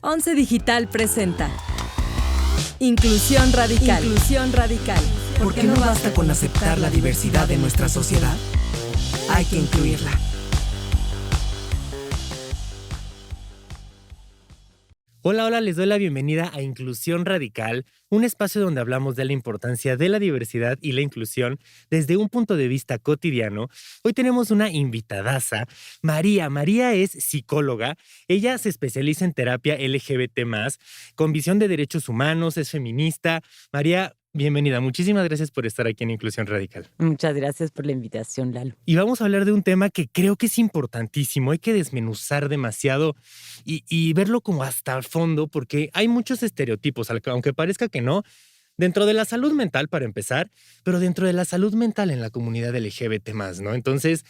Once Digital presenta Inclusión Radical. Inclusión Radical. ¿Por qué no basta con aceptar la diversidad de nuestra sociedad? Hay que incluirla. Hola, les doy la bienvenida a Inclusión Radical, un espacio donde hablamos de la importancia de la diversidad y la inclusión desde un punto de vista cotidiano. Hoy tenemos una invitadaza, María. María es psicóloga, ella se especializa en terapia LGBT+, con visión de derechos humanos, es feminista. María, bienvenida, muchísimas gracias por estar aquí en Inclusión Radical. Muchas gracias por la invitación, Lalo. Y vamos a hablar de un tema que creo que es importantísimo, hay que desmenuzar demasiado y verlo como hasta el fondo, porque hay muchos estereotipos, aunque parezca que no, dentro de la salud mental para empezar, pero dentro de la salud mental en la comunidad LGBT+, ¿no? Entonces,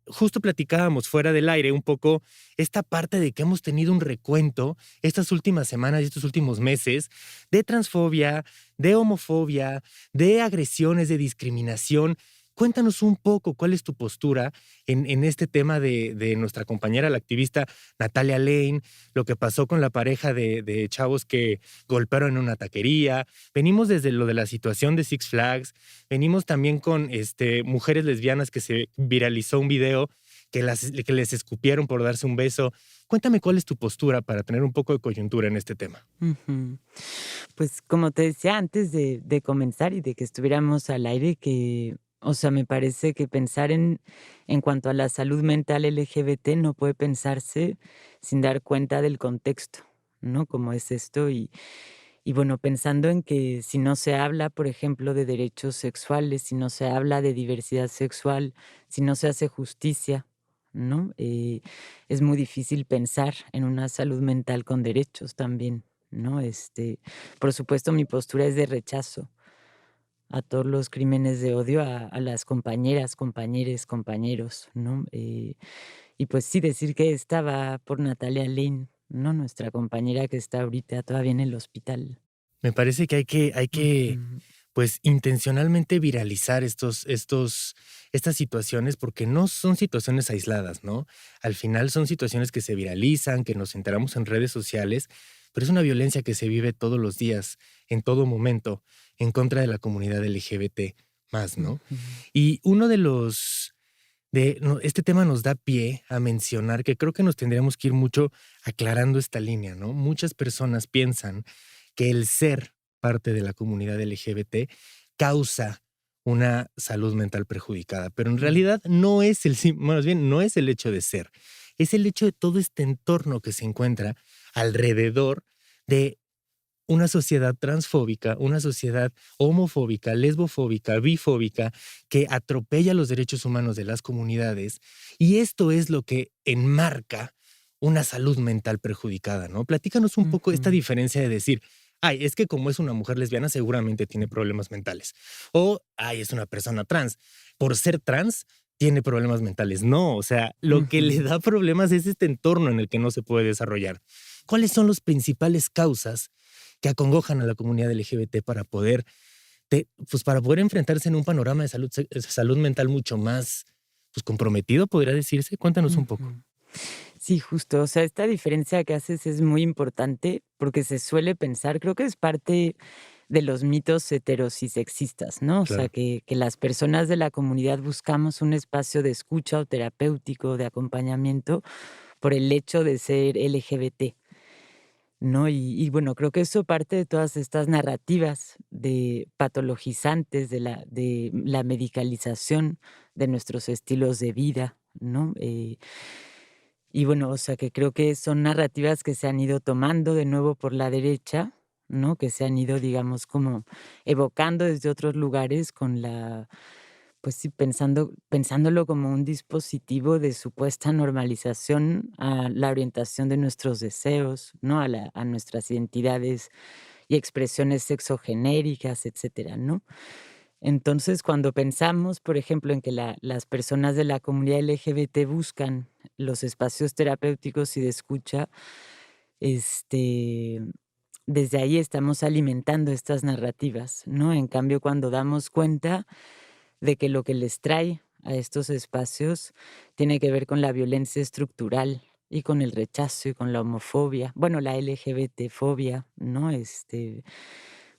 justo platicábamos fuera del aire un poco esta parte de que hemos tenido un recuento estas últimas semanas y estos últimos meses de transfobia, de homofobia, de agresiones, de discriminación. Cuéntanos un poco cuál es tu postura en este tema de nuestra compañera, la activista Natalia Lane, lo que pasó con la pareja de chavos que golpearon en una taquería. Venimos desde lo de la situación de Six Flags, venimos también con mujeres lesbianas que se viralizó un video que les escupieron por darse un beso. Cuéntame cuál es tu postura para tener un poco de coyuntura en este tema. Pues como te decía antes de comenzar y de que estuviéramos al aire, me parece que pensar en cuanto a la salud mental LGBT no puede pensarse sin dar cuenta del contexto, ¿no? Cómo es esto y bueno, pensando en que si no se habla, por ejemplo, de derechos sexuales, si no se habla de diversidad sexual, si no se hace justicia, ¿no? Es muy difícil pensar en una salud mental con derechos también, ¿no? Por supuesto, mi postura es de rechazo a todos los crímenes de odio a las compañeras, compañeres, compañeros, ¿no? Y pues sí, decir que esta va por Natalia Lane, ¿no? Nuestra compañera que está ahorita todavía en el hospital. Me parece que hay que Ujú. pues, intencionalmente viralizar estas situaciones, porque no son situaciones aisladas, ¿no? Al final son situaciones que se viralizan, que nos enteramos en redes sociales, pero es una violencia que se vive todos los días, en todo momento, en contra de la comunidad LGBT más, ¿no? Ujú. Y uno de los este tema nos da pie a mencionar que creo que nos tendríamos que ir mucho aclarando esta línea, ¿no? Muchas personas piensan que el ser parte de la comunidad LGBT causa una salud mental perjudicada, pero en Mm. realidad no es más bien no es el hecho de ser, es el hecho de todo este entorno que se encuentra alrededor de una sociedad transfóbica, una sociedad homofóbica, lesbofóbica, bifóbica, que atropella los derechos humanos de las comunidades, y esto es lo que enmarca una salud mental perjudicada, ¿no? Platícanos un poco esta Ujú. diferencia de decir, ay, es que como es una mujer lesbiana seguramente tiene problemas mentales, o ay, es una persona trans, por ser trans tiene problemas mentales. No, o sea, lo que le Ujú. da problemas es este entorno en el que no se puede desarrollar. ¿Cuáles son las principales causas que acongojan a la comunidad LGBT para poder enfrentarse en un panorama de salud mental mucho más, pues, comprometido, podría decirse? Cuéntanos un poco. Ujú. Sí, justo. O sea, esta diferencia que haces es muy importante porque se suele pensar, creo que es parte de los mitos heterosexistas, ¿no? O sea, Claro. que las personas de la comunidad buscamos un espacio de escucha o terapéutico, de acompañamiento, por el hecho de ser LGBT, ¿no? Y bueno, creo que eso parte de todas estas narrativas de patologizantes de la medicalización de nuestros estilos de vida, ¿no? Y bueno, o sea, que creo que son narrativas que se han ido tomando de nuevo por la derecha, ¿no? Que se han ido, digamos, como evocando desde otros lugares con pues sí, pensándolo como un dispositivo de supuesta normalización a la orientación de nuestros deseos, ¿no? A nuestras identidades y expresiones sexogenéricas, etcétera, ¿no? Entonces, cuando pensamos, por ejemplo, en que las personas de la comunidad LGBT buscan los espacios terapéuticos y de escucha, este, desde ahí estamos alimentando estas narrativas, ¿no? En cambio, cuando damos cuenta de que lo que les trae a estos espacios tiene que ver con la violencia estructural, y con el rechazo y con la homofobia, bueno, la LGBT-fobia, ¿no?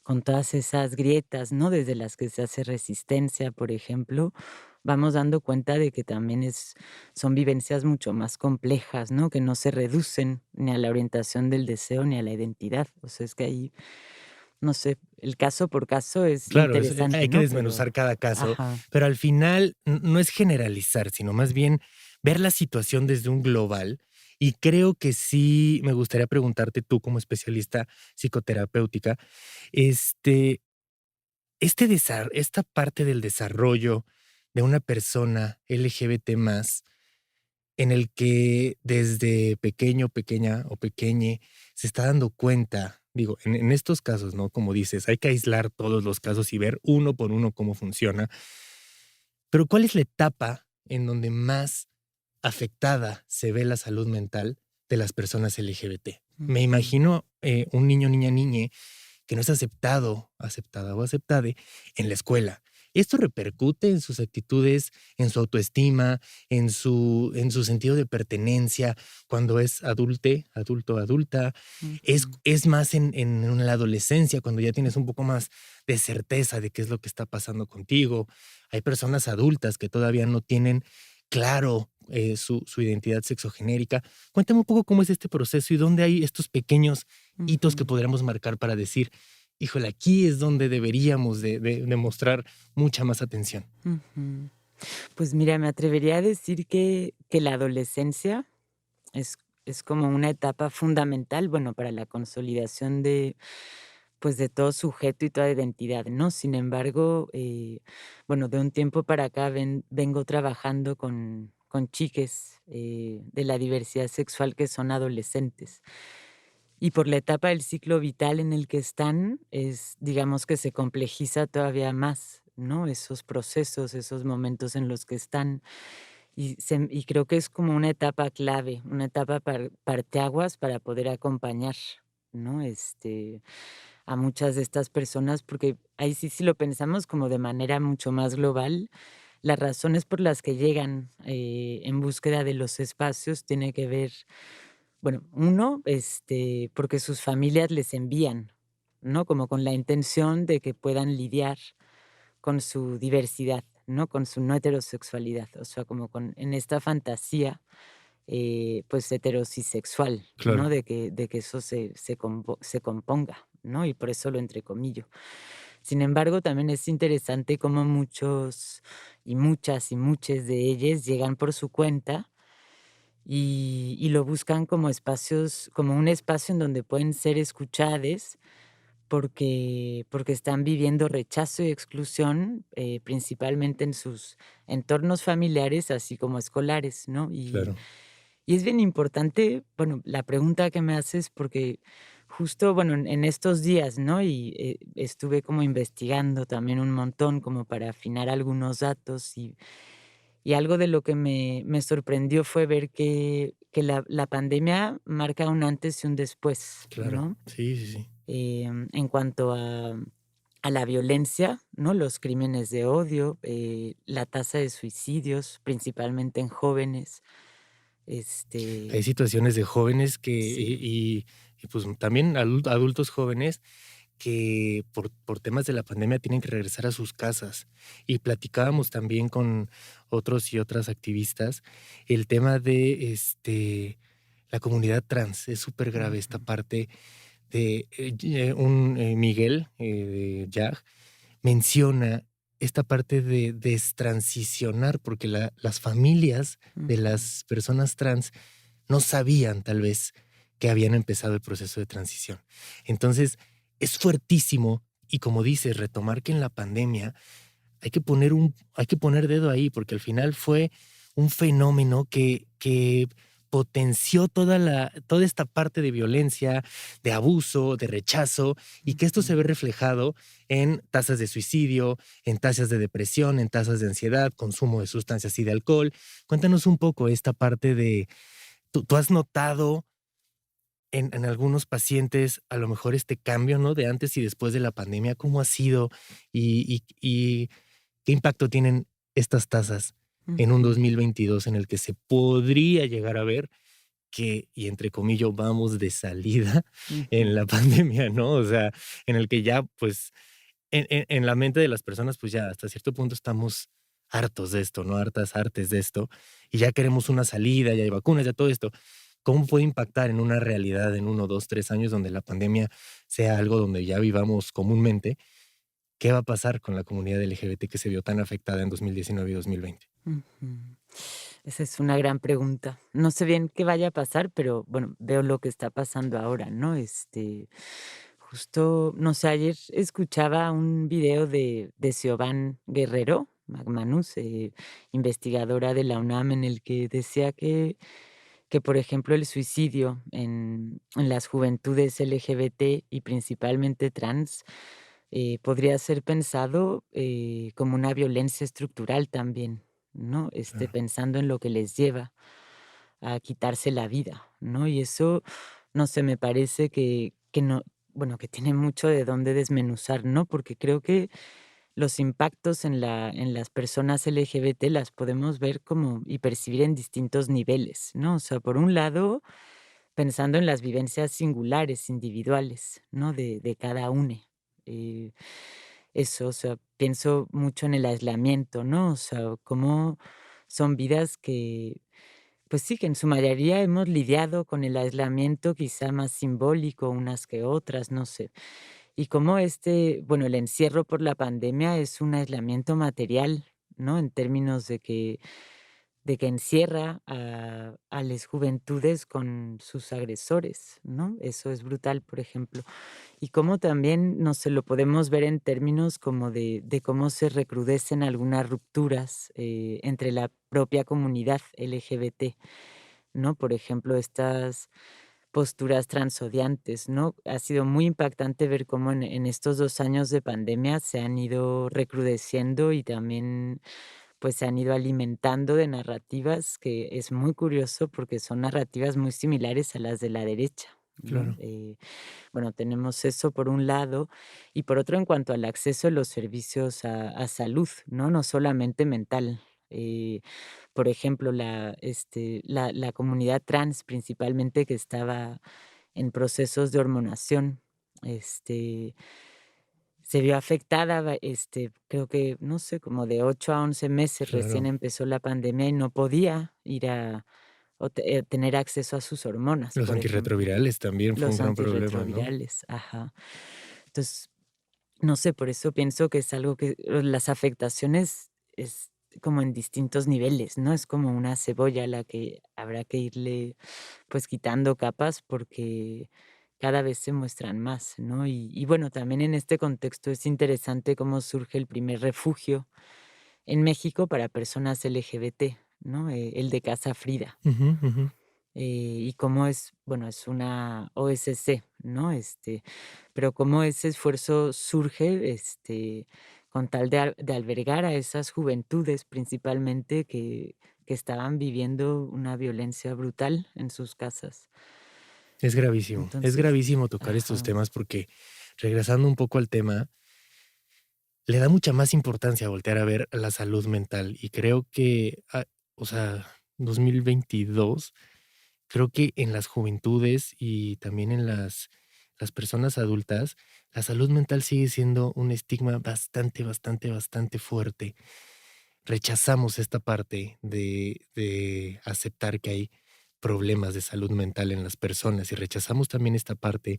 Con todas esas grietas, ¿no? Desde las que se hace resistencia, por ejemplo, vamos dando cuenta de que también son vivencias mucho más complejas, ¿no? Que no se reducen ni a la orientación del deseo ni a la identidad. O sea, es que ahí, no sé, el caso por caso es Claro, interesante, hay que ¿no? Pero, desmenuzar cada caso, ajá. pero al final no es generalizar, sino más bien ver la situación desde un global. Y creo que sí me gustaría preguntarte tú como especialista psicoterapéutica, este, esta parte del desarrollo de una persona LGBT más, en el que desde pequeño, pequeña o pequeñe se está dando cuenta, digo, en estos casos, ¿no? Como dices, hay que aislar todos los casos y ver uno por uno cómo funciona, pero ¿cuál es la etapa en donde más afectada se ve la salud mental de las personas LGBT? Me Ujú. imagino un niño, niña, niñe que no es aceptado, aceptada o aceptade en la escuela. Esto repercute en sus actitudes, en su autoestima, en su sentido de pertenencia cuando es adulto, adulta. Ujú. Es más en la adolescencia, cuando ya tienes un poco más de certeza de qué es lo que está pasando contigo. Hay personas adultas que todavía no tienen claro su identidad sexogenérica. Cuéntame un poco cómo es este proceso y dónde hay estos pequeños hitos que Ujú. podríamos marcar para decir, híjole, aquí es donde deberíamos de mostrar mucha más atención. Ujú. Pues mira, me atrevería a decir que la adolescencia es, es como una etapa fundamental, bueno, para la consolidación pues, de todo sujeto y toda identidad, ¿no? Sin embargo, bueno, de un tiempo para acá vengo trabajando con chiques de la diversidad sexual que son adolescentes. Y por la etapa del ciclo vital en el que están, digamos que se complejiza todavía más, ¿no? Esos procesos, esos momentos en los que están. Y creo que es como una etapa clave, una etapa parteaguas para poder acompañar, ¿no? A muchas de estas personas, porque ahí sí, si lo pensamos como de manera mucho más global, las razones por las que llegan en búsqueda de los espacios tiene que ver, bueno, uno, porque sus familias les envían, ¿no? Como con la intención de que puedan lidiar con su diversidad, ¿no? Con su no heterosexualidad, o sea, como en esta fantasía, pues, heterosexual, ¿no? Claro. De que eso se componga, ¿no? Y por eso lo entrecomillo. Sin embargo, también es interesante cómo muchos y muchas y muchos de ellos llegan por su cuenta y lo buscan como espacios, como un espacio en donde pueden ser escuchados porque están viviendo rechazo y exclusión, principalmente en sus entornos familiares, así como escolares, ¿no? Claro. Y es bien importante, bueno, la pregunta que me haces, porque justo, bueno, en estos días, ¿no? Y estuve como investigando también un montón como para afinar algunos datos y algo de lo que me sorprendió fue ver que la pandemia marca un antes y un después, Claro. ¿no? Sí, sí, sí. En cuanto a la violencia, ¿no? Los crímenes de odio, la tasa de suicidios, principalmente en jóvenes, Hay este, situaciones de jóvenes sí. pues también adultos jóvenes que por temas de la pandemia tienen que regresar a sus casas. Y platicábamos también con otros y otras activistas el tema de la comunidad trans. Es súper grave esta Ujú, parte de Miguel de YAG menciona esta parte de destransicionar, porque las familias de ujú, las personas trans no sabían tal vez que habían empezado el proceso de transición. Entonces, es fuertísimo y como dices, retomar que en la pandemia hay que poner dedo ahí, porque al final fue un fenómeno que potenció toda esta parte de violencia, de abuso, de rechazo, y que esto se ve ujú. reflejado en tasas de suicidio, en tasas de depresión, en tasas de ansiedad, consumo de sustancias y de alcohol. Cuéntanos un poco esta parte de, ¿tú has notado en algunos pacientes a lo mejor este cambio, ¿no? De antes y después de la pandemia, ¿cómo ha sido? Y ¿qué impacto tienen estas tasas en un Ujú. 2022 en el que se podría llegar a ver? que, y entre comillas, vamos de salida en Ujú. la pandemia, ¿no? O sea, en el que ya, pues, en la mente de las personas, pues ya hasta cierto punto estamos hartos de esto, ¿no? Hartes de esto, y ya queremos una salida, ya hay vacunas, ya todo esto. ¿Cómo puede impactar en una realidad en 1, 2, 3 años donde la pandemia sea algo donde ya vivamos comúnmente? ¿Qué va a pasar con la comunidad LGBT que se vio tan afectada en 2019 y 2020? Ujú. Esa es una gran pregunta. No sé bien qué vaya a pasar, pero bueno, veo lo que está pasando ahora, ¿no? Justo, no sé, ayer escuchaba un video de Siobhan Guerrero Magmanus, investigadora de la UNAM, en el que decía que por ejemplo, el suicidio en las juventudes LGBT y principalmente trans, podría ser pensado, como una violencia estructural también, ¿no? Claro, Pensando en lo que les lleva a quitarse la vida, ¿no? Y eso, no sé, me parece que no, bueno, que tiene mucho de dónde desmenuzar, ¿no? Porque creo que los impactos en las personas LGBT las podemos ver como y percibir en distintos niveles, ¿no? O sea, por un lado, pensando en las vivencias singulares, individuales, ¿no? De cada une. Eh, Eso, o sea, pienso mucho en el aislamiento, ¿no? O sea, cómo son vidas que, pues sí, que en su mayoría hemos lidiado con el aislamiento quizá más simbólico unas que otras, no sé. Y cómo bueno, el encierro por la pandemia es un aislamiento material, ¿no? En términos de que encierra a las juventudes con sus agresores, ¿no? Eso es brutal, por ejemplo. Y cómo también no se lo podemos ver en términos como de cómo se recrudecen algunas rupturas, entre la propia comunidad LGBT, ¿no? Por ejemplo, estas posturas transodiantes, ¿no? Ha sido muy impactante ver cómo en estos 2 años de pandemia se han ido recrudeciendo y también, pues, se han ido alimentando de narrativas que es muy curioso porque son narrativas muy similares a las de la derecha, ¿no? claro. Bueno, tenemos eso por un lado, y por otro, en cuanto al acceso a los servicios a salud, ¿no? No solamente mental. Por ejemplo, la comunidad trans, principalmente, que estaba en procesos de hormonación, este, se vio afectada, creo que, no sé, como de 8 a 11 meses recién Claro, empezó la pandemia y no podía ir tener acceso a sus hormonas, los por ejemplo. antirretrovirales también fue un Los gran problema, ¿no? antirretrovirales, ajá. Entonces, no sé, por eso pienso que es algo que las afectaciones es como en distintos niveles, ¿no? Es como una cebolla a la que habrá que irle, pues, quitando capas porque cada vez se muestran más, ¿no? Y bueno, también en este contexto es interesante cómo surge el primer refugio en México para personas LGBT, ¿no? El de Casa Frida. Ujú, ujú. Y cómo es, bueno, es una OSC, ¿no? Pero cómo ese esfuerzo surge, con tal de albergar a esas juventudes, principalmente, que estaban viviendo una violencia brutal en sus casas. Es Entonces, gravísimo tocar estos ajá. temas porque, regresando un poco al tema, le da mucha más importancia a voltear a ver la salud mental y creo que, o sea, 2022, creo que en las juventudes y también en las personas adultas, la salud mental sigue siendo un estigma bastante, bastante, bastante fuerte. Rechazamos esta parte de aceptar que hay problemas de salud mental en las personas y rechazamos también esta parte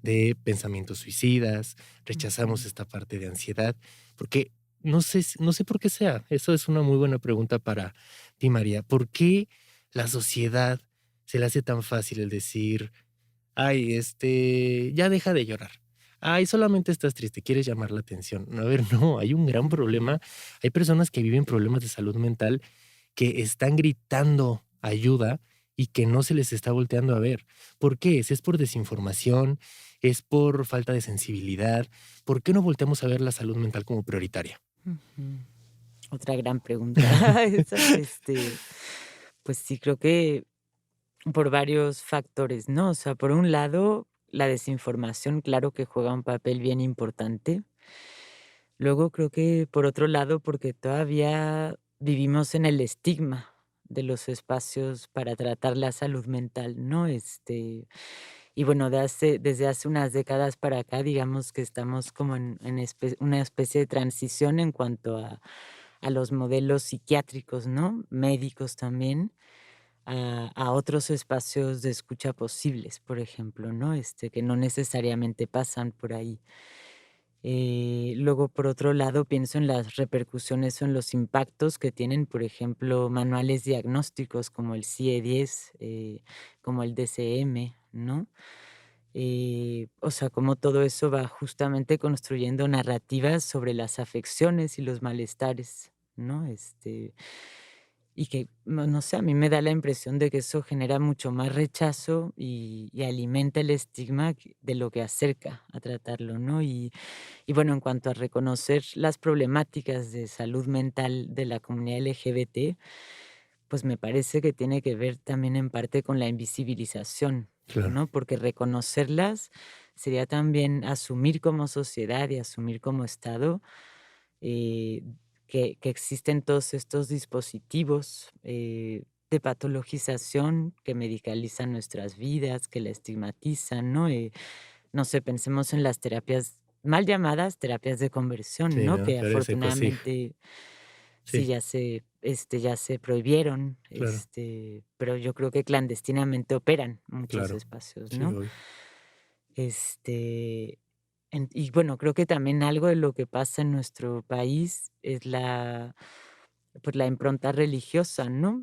de pensamientos suicidas, Ujú, rechazamos esta parte de ansiedad, porque no sé por qué sea. Eso es una muy buena pregunta para ti, María. ¿Por qué la sociedad se le hace tan fácil el decir, ay, ya deja de llorar? Ay, solamente estás triste, quieres llamar la atención. A ver, no, hay un gran ujú, problema. Hay personas que viven problemas de salud mental que están gritando ayuda y que no se les está volteando a ver. ¿Por qué? ¿Es por desinformación? ¿Es por falta de sensibilidad? ¿Por qué no volteamos a ver la salud mental como prioritaria? ujú. Otra gran pregunta. Esa, pues sí, creo que por varios factores, ¿no? O sea, por un lado, la desinformación, claro que juega un papel bien importante. Luego creo que por otro lado, porque todavía vivimos en el estigma, de los espacios para tratar la salud mental, ¿no? Y bueno, desde hace unas décadas para acá, digamos que estamos como en una especie de transición en cuanto a los modelos psiquiátricos, ¿no? Médicos también, a otros espacios de escucha posibles, por ejemplo, ¿no? Que no necesariamente pasan por ahí. Luego, por otro lado, pienso en las repercusiones o en los impactos que tienen, por ejemplo, manuales diagnósticos como el CIE-10, como el DCM, ¿no? O sea, cómo todo eso va justamente construyendo narrativas sobre las afecciones y los malestares, ¿no? Y que, no sé, a mí me da la impresión de que eso genera mucho más rechazo y alimenta el estigma de lo que acerca a tratarlo, ¿no? Y bueno, en cuanto a reconocer las problemáticas de salud mental de la comunidad LGBT, pues me parece que tiene que ver también en parte con la invisibilización, Claro. ¿no? Porque reconocerlas sería también asumir como sociedad y asumir como Estado eh, que existen todos estos dispositivos de patologización que medicalizan nuestras vidas, que la estigmatizan, ¿no? No sé, pensemos en las terapias mal llamadas terapias de conversión, Sí, ¿no? ¿no? Que Parece, pues sí, afortunadamente sí sí, ya se prohibieron, claro, pero yo creo que clandestinamente operan muchos claro. espacios, Sí, ¿no? obvio. Este, y bueno, creo que también algo de lo que pasa en nuestro país es pues, la impronta religiosa, ¿no?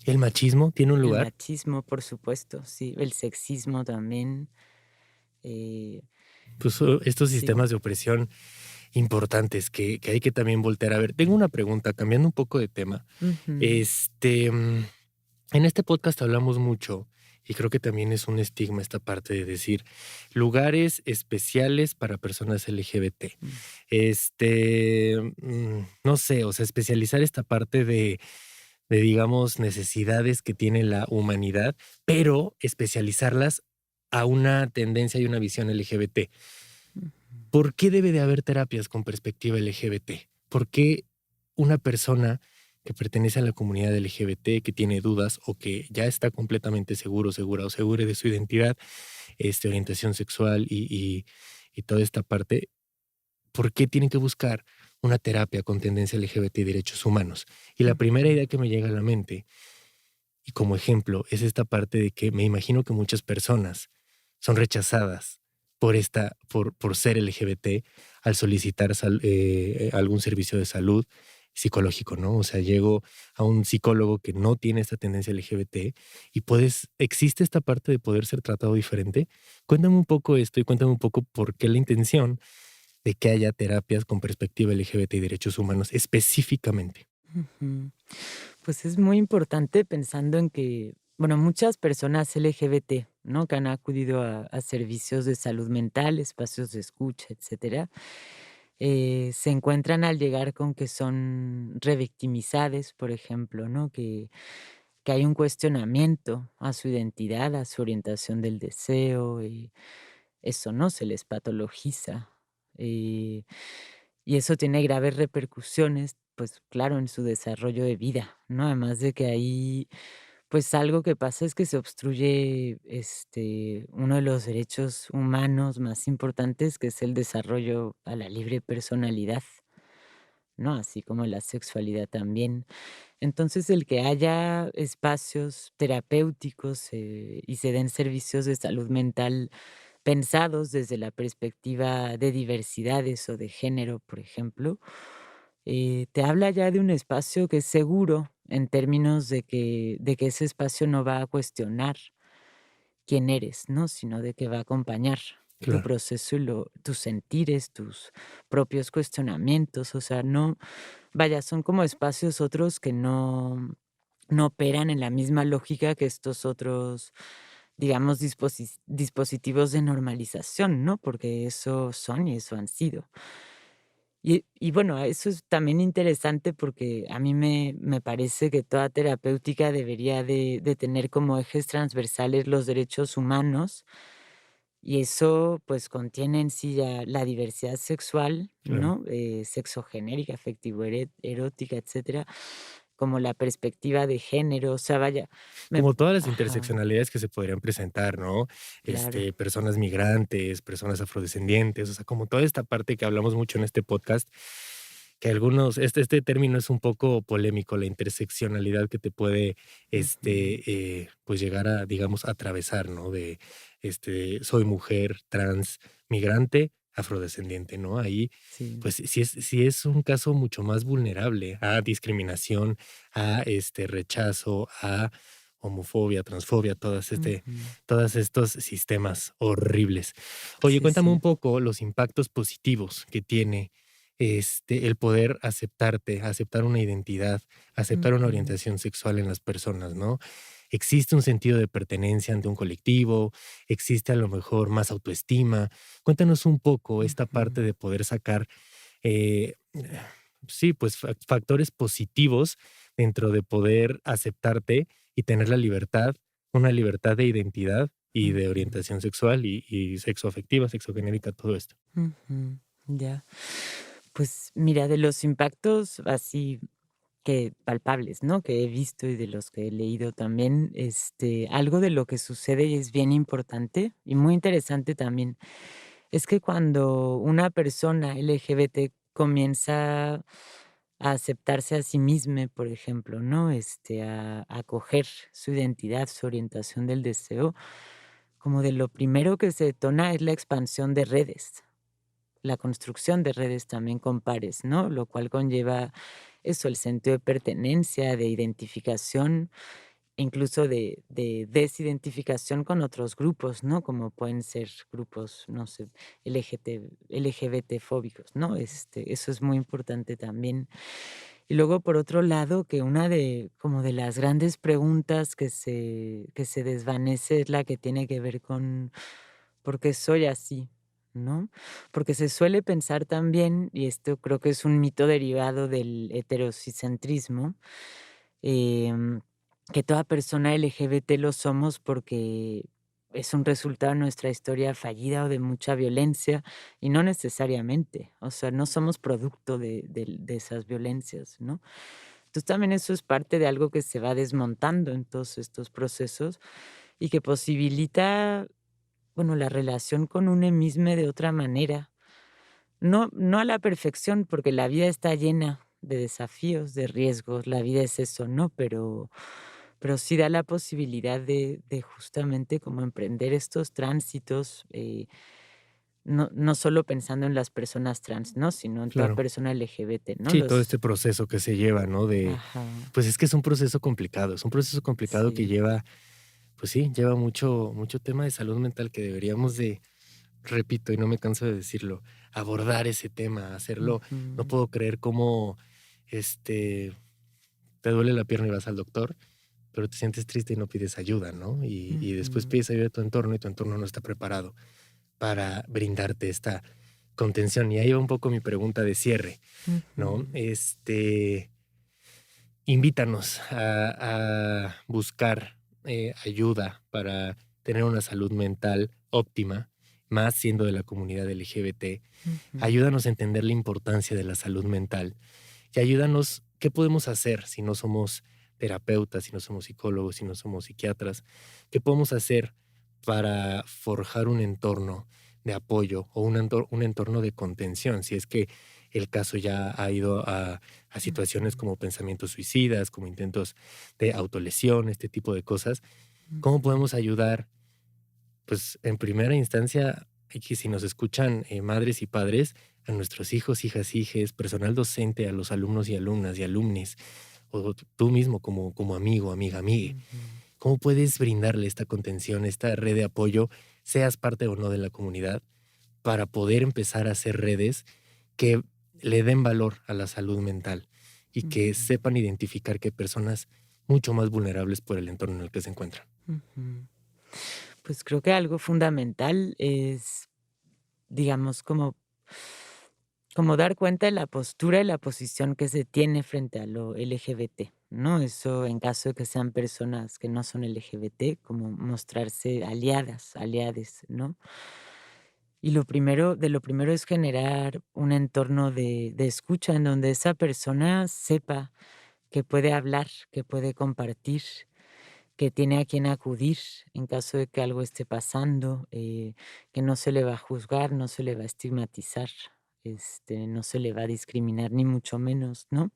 ¿El machismo tiene un El lugar? machismo, por supuesto, sí, el sexismo también, eh, Pues, estos sí. sistemas de opresión importantes que hay que también voltear a ver. Tengo una pregunta, cambiando un poco de tema. Ujú, Este, en este podcast hablamos mucho, y creo que también es un estigma esta parte de decir lugares especiales para personas LGBT. mm, No sé, o sea, especializar esta parte de, digamos, necesidades que tiene la humanidad, pero especializarlas a una tendencia y una visión LGBT. ujú, ¿Por qué debe de haber terapias con perspectiva LGBT? ¿Por qué una persona que pertenece a la comunidad LGBT, que tiene dudas o que ya está completamente seguro, segura o segura de su identidad, orientación sexual y toda esta parte, ¿por qué tienen que buscar una terapia con tendencia LGBT y derechos humanos? Y la primera ujú, idea que me llega a la mente, y como ejemplo, es esta parte de que me imagino que muchas personas son rechazadas por ser LGBT al solicitar algún servicio de salud psicológico, ¿no? O sea, llego a un psicólogo que no tiene esta tendencia LGBT y existe esta parte de poder ser tratado diferente. Cuéntame un poco esto y cuéntame un poco por qué la intención de que haya terapias con perspectiva LGBT y derechos humanos específicamente. ujú. Pues es muy importante pensando en que, bueno, muchas personas LGBT, ¿no? Que han acudido a servicios de salud mental, espacios de escucha, etcétera, se encuentran al llegar con que son revictimizadas, por ejemplo, ¿no? Que hay un cuestionamiento a su identidad, a su orientación del deseo, y eso, ¿no? Se les patologiza. eh, y eso tiene graves repercusiones, pues claro, en su desarrollo de vida, ¿no? Además de que ahí, pues algo que pasa es que se obstruye uno de los derechos humanos más importantes, que es el desarrollo a la libre personalidad, ¿no? Así como la sexualidad también. Entonces, el que haya espacios terapéuticos y se den servicios de salud mental pensados desde la perspectiva de diversidades o de género, por ejemplo, te habla ya de un espacio que es seguro en términos de que ese espacio no va a cuestionar quién eres, ¿no? Sino de que va a acompañar tu Claro, proceso y tus sentires, tus propios cuestionamientos. O sea, no, vaya, son como espacios otros que no operan en la misma lógica que estos otros, digamos, dispositivos de normalización, ¿no? Porque eso son y eso han sido. Y bueno, eso es también interesante porque a mí me parece que toda terapéutica debería de tener como ejes transversales los derechos humanos, y eso, pues, contiene en sí ya la diversidad sexual, claro. ¿no? Sexogenérica, afectivo erótica, etcétera. como la perspectiva de género, o sea, vaya, me Como todas las ajá, interseccionalidades que se podrían presentar, ¿no? claro. Personas migrantes, personas afrodescendientes, o sea, como toda esta parte que hablamos mucho en este podcast, que algunos, este término es un poco polémico, la interseccionalidad que te puede, Ujú, pues llegar a, digamos, atravesar, ¿no? De, soy mujer, trans, migrante, afrodescendiente, ¿no? Ahí, sí. pues sí es un caso mucho más vulnerable a discriminación, a rechazo, a homofobia, transfobia, Ujú. todos estos sistemas horribles. Oye, Sí, cuéntame un sí. poco los impactos positivos que tiene el poder aceptarte, aceptar una identidad, aceptar una Ujú, orientación sexual en las personas, ¿no? Existe un sentido de pertenencia ante un colectivo, existe a lo mejor más autoestima. Cuéntanos un poco esta parte ujú. de poder sacar, eh, sí, pues factores positivos dentro de poder aceptarte y tener la libertad, una libertad de identidad y de Ujú, orientación sexual y sexoafectiva, sexogenérica, todo esto. ujú, ya. Pues mira, de los impactos así que palpables, ¿no? Que he visto y de los que he leído también, algo de lo que sucede y es bien importante y muy interesante también, es que cuando una persona LGBT comienza a aceptarse a sí misma, por ejemplo, ¿no? A acoger su identidad, su orientación del deseo, como de lo primero que se detona es la expansión de redes, la construcción de redes también con pares, ¿no? Lo cual conlleva eso, el sentido de pertenencia, de identificación, incluso de desidentificación con otros grupos, ¿no? Como pueden ser grupos, no sé, LGBT fóbicos, ¿no? Eso es muy importante también. Y luego, por otro lado, que una de como de las grandes preguntas que se desvanece es la que tiene que ver con ¿por qué soy así? ¿No? Porque se suele pensar también, y esto creo que es un mito derivado del heterocentrismo, em, que toda persona LGBT lo somos porque es un resultado de nuestra historia fallida o de mucha violencia, y no necesariamente, o sea, no somos producto de esas violencias, ¿no? Entonces, también eso es parte de algo que se va desmontando en todos estos procesos y que posibilita, bueno, la relación con uno mismo de otra manera. No a la perfección, porque la vida está llena de desafíos, de riesgos, la vida es eso, ¿no? Pero sí da la posibilidad de justamente como emprender estos tránsitos, no solo pensando en las personas trans, ¿no? Sino en toda Claro. persona LGBT, ¿no? Sí, todo Los este proceso que se lleva, ¿no? De, ajá, pues es que es un proceso complicado, es un proceso complicado que sí, lleva, pues sí, lleva mucho tema de salud mental que deberíamos de, repito, y no me canso de decirlo, abordar ese tema, hacerlo. No ujú, puedo creer cómo, este, te duele la pierna y vas al doctor, pero te sientes triste y no pides ayuda, ¿no? Y después ujú, pides ayuda a tu entorno y tu entorno no está preparado para brindarte esta contención. Y ahí va un poco mi pregunta de cierre, ¿no? ujú, Invítanos a buscar ayuda para tener una salud mental óptima, más siendo de la comunidad LGBT. ujú, Ayúdanos a entender la importancia de la salud mental y ayúdanos, ¿qué podemos hacer si no somos terapeutas, si no somos psicólogos, si no somos psiquiatras? ¿Qué podemos hacer para forjar un entorno de apoyo o un entorno de contención? Si es que el caso ya ha ido a situaciones ujú, como pensamientos suicidas, como intentos de autolesión, este tipo de cosas. ¿Cómo ujú, podemos ayudar? Pues en primera instancia, y que si nos escuchan madres y padres, a nuestros hijos, hijas, hijes, personal docente, a los alumnos y alumnas y alumnis, o tú mismo como amigo, amiga, amigue, ujú. ¿cómo puedes brindarle esta contención, esta red de apoyo, seas parte o no de la comunidad, para poder empezar a hacer redes que le den valor a la salud mental y que Ujú, sepan identificar que hay personas mucho más vulnerables por el entorno en el que se encuentran? ujú. Pues creo que algo fundamental es, digamos, como dar cuenta de la postura y la posición que se tiene frente a lo LGBT, ¿no? Eso en caso de que sean personas que no son LGBT, como mostrarse aliadas, aliades, ¿no? Y lo primero es generar un entorno de escucha en donde esa persona sepa que puede hablar, que puede compartir, que tiene a quien acudir en caso de que algo esté pasando, que no se le va a juzgar, no se le va a estigmatizar, no se le va a discriminar, ni mucho menos, ¿no?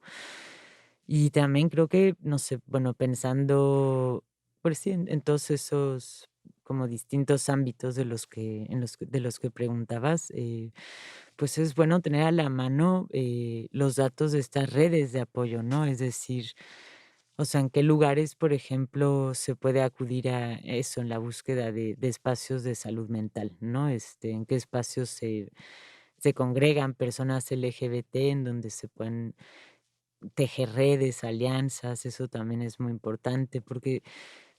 Y también creo que, no sé, bueno, pensando, pues sí, en todos esos como distintos ámbitos de los que preguntabas, pues es bueno tener a la mano los datos de estas redes de apoyo, ¿no? Es decir, o sea, en qué lugares, por ejemplo, se puede acudir a eso en la búsqueda de espacios de salud mental, ¿no? En qué espacios se congregan personas LGBT en donde se pueden tejer redes, alianzas, eso también es muy importante, porque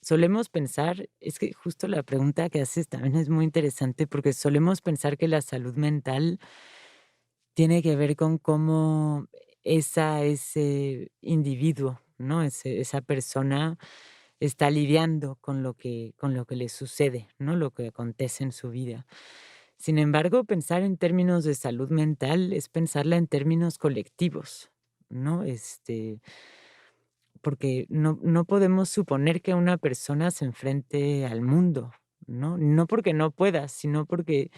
solemos pensar, es que justo la pregunta que haces también es muy interesante, porque solemos pensar que la salud mental tiene que ver con cómo ese individuo, ¿no? Esa persona está lidiando con lo que le sucede, ¿no? Lo que acontece en su vida. Sin embargo, pensar en términos de salud mental es pensarla en términos colectivos, ¿no? Porque no podemos suponer que una persona se enfrente al mundo, ¿no? No porque no pueda, sino porque,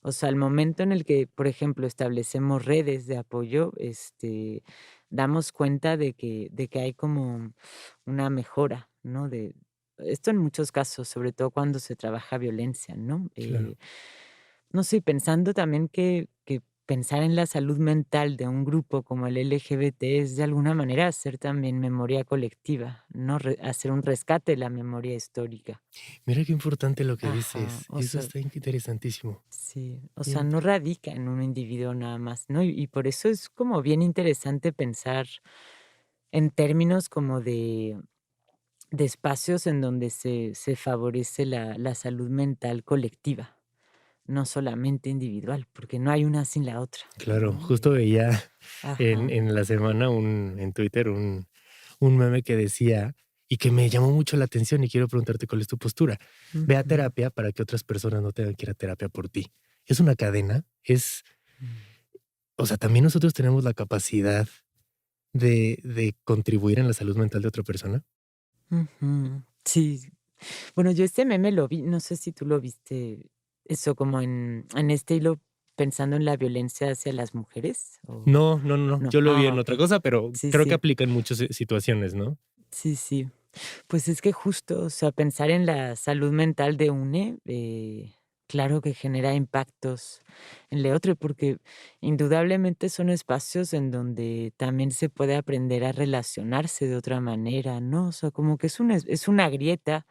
o sea, al momento en el que, por ejemplo, establecemos redes de apoyo, damos cuenta de que hay como una mejora, ¿no? De esto en muchos casos, sobre todo cuando se trabaja violencia, ¿no? Claro. No sé, pensando también que pensar en la salud mental de un grupo como el LGBT es de alguna manera hacer también memoria colectiva, ¿no? Hacer un rescate de la memoria histórica. Mira qué importante lo que Ajá, dices. o Eso sea, está interesantísimo. sí, o sea, Bien. no radica en un individuo nada más, ¿no? Y por eso es como bien interesante pensar en términos como de espacios en donde se favorece la salud mental colectiva, no solamente individual, porque no hay una sin la otra, Claro, ¿no? justo veía Ajá. en la semana en Twitter un meme que decía y que me llamó mucho la atención y quiero preguntarte cuál es tu postura. Ve a Ujú, terapia para que otras personas no tengan que ir a terapia por ti. Es una cadena, mm, o sea, también nosotros tenemos la capacidad de contribuir en la salud mental de otra persona. ujú. Sí. Bueno, yo este meme lo vi, no sé si tú lo viste, eso como en este hilo pensando en la violencia hacia las mujeres, o No, no, no, no. no. Yo lo vi Ah, en otra okey. cosa, pero Sí, creo que sí. aplica en muchas situaciones, ¿no? Sí, sí. Pues es que justo, o sea, pensar en la salud mental de une, claro que genera impactos en el otro, porque indudablemente son espacios en donde también se puede aprender a relacionarse de otra manera, ¿no? O sea, como que es una grieta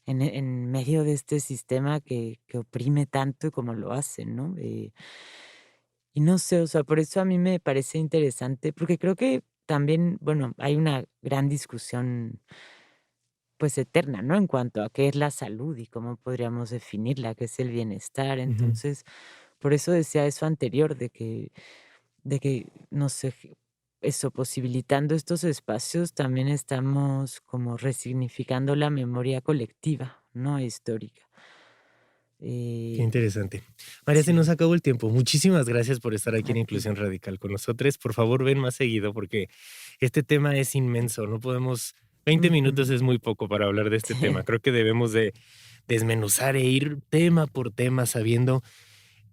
en medio de este sistema que oprime tanto como lo hace, ¿no? Y no sé, o sea, por eso a mí me parece interesante, porque creo que también, bueno, hay una gran discusión pues eterna, ¿no? En cuanto a qué es la salud y cómo podríamos definirla, qué es el bienestar. Ujú. Entonces, por eso decía eso anterior, de que, no sé, eso, posibilitando estos espacios, también estamos como resignificando la memoria colectiva, ¿no? Histórica. Qué Eh, interesante. María, se nos sí. acabó el tiempo. Muchísimas gracias por estar aquí A en ti. Inclusión Radical con nosotros. Por favor, ven más seguido porque este tema es inmenso. No podemos, 20 minutos Ujú. es muy poco para hablar de este tema. Sí. Creo que debemos de desmenuzar e ir tema por tema sabiendo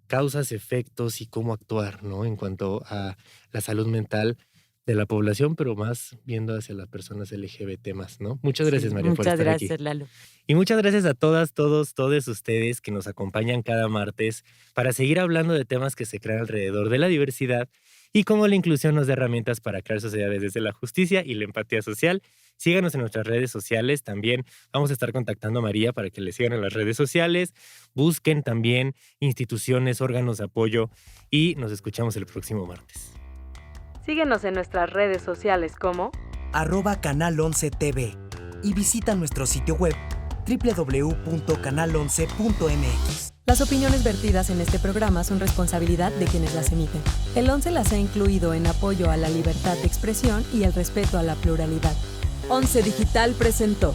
causas, efectos y cómo actuar, ¿no? En cuanto a la salud mental de la población, pero más viendo hacia las personas LGBT más, ¿no? Muchas gracias, Sí, María, por muchas estar aquí. gracias, Lalo. Y muchas gracias a todas, todos, todos ustedes que nos acompañan cada martes para seguir hablando de temas que se crean alrededor de la diversidad y cómo la inclusión nos da herramientas para crear sociedades desde la justicia y la empatía social. Síganos en nuestras redes sociales. También vamos a estar contactando a María para que le sigan en las redes sociales. Busquen también instituciones, órganos de apoyo y nos escuchamos el próximo martes. Síguenos en nuestras redes sociales como @Canal 11 TV y visita nuestro sitio web www.canal11.mx. Las opiniones vertidas en este programa son responsabilidad de quienes las emiten. El 11 las ha incluido en apoyo a la libertad de expresión y el respeto a la pluralidad. 11 Digital presentó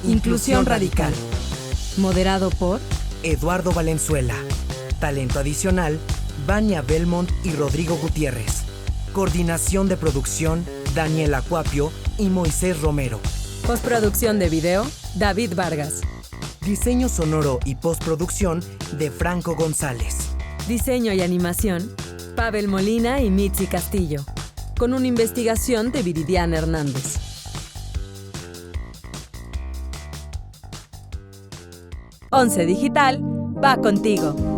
Inclusión Radical, moderado por Eduardo Valenzuela. Talento adicional, Vania Belmont y Rodrigo Gutiérrez. Coordinación de producción, Daniela Cuapio y Moisés Romero. Postproducción de video, David Vargas. Diseño sonoro y postproducción de Franco González. Diseño y animación, Pavel Molina y Mitzi Castillo. Con una investigación de Viridiana Hernández. Once Digital va contigo.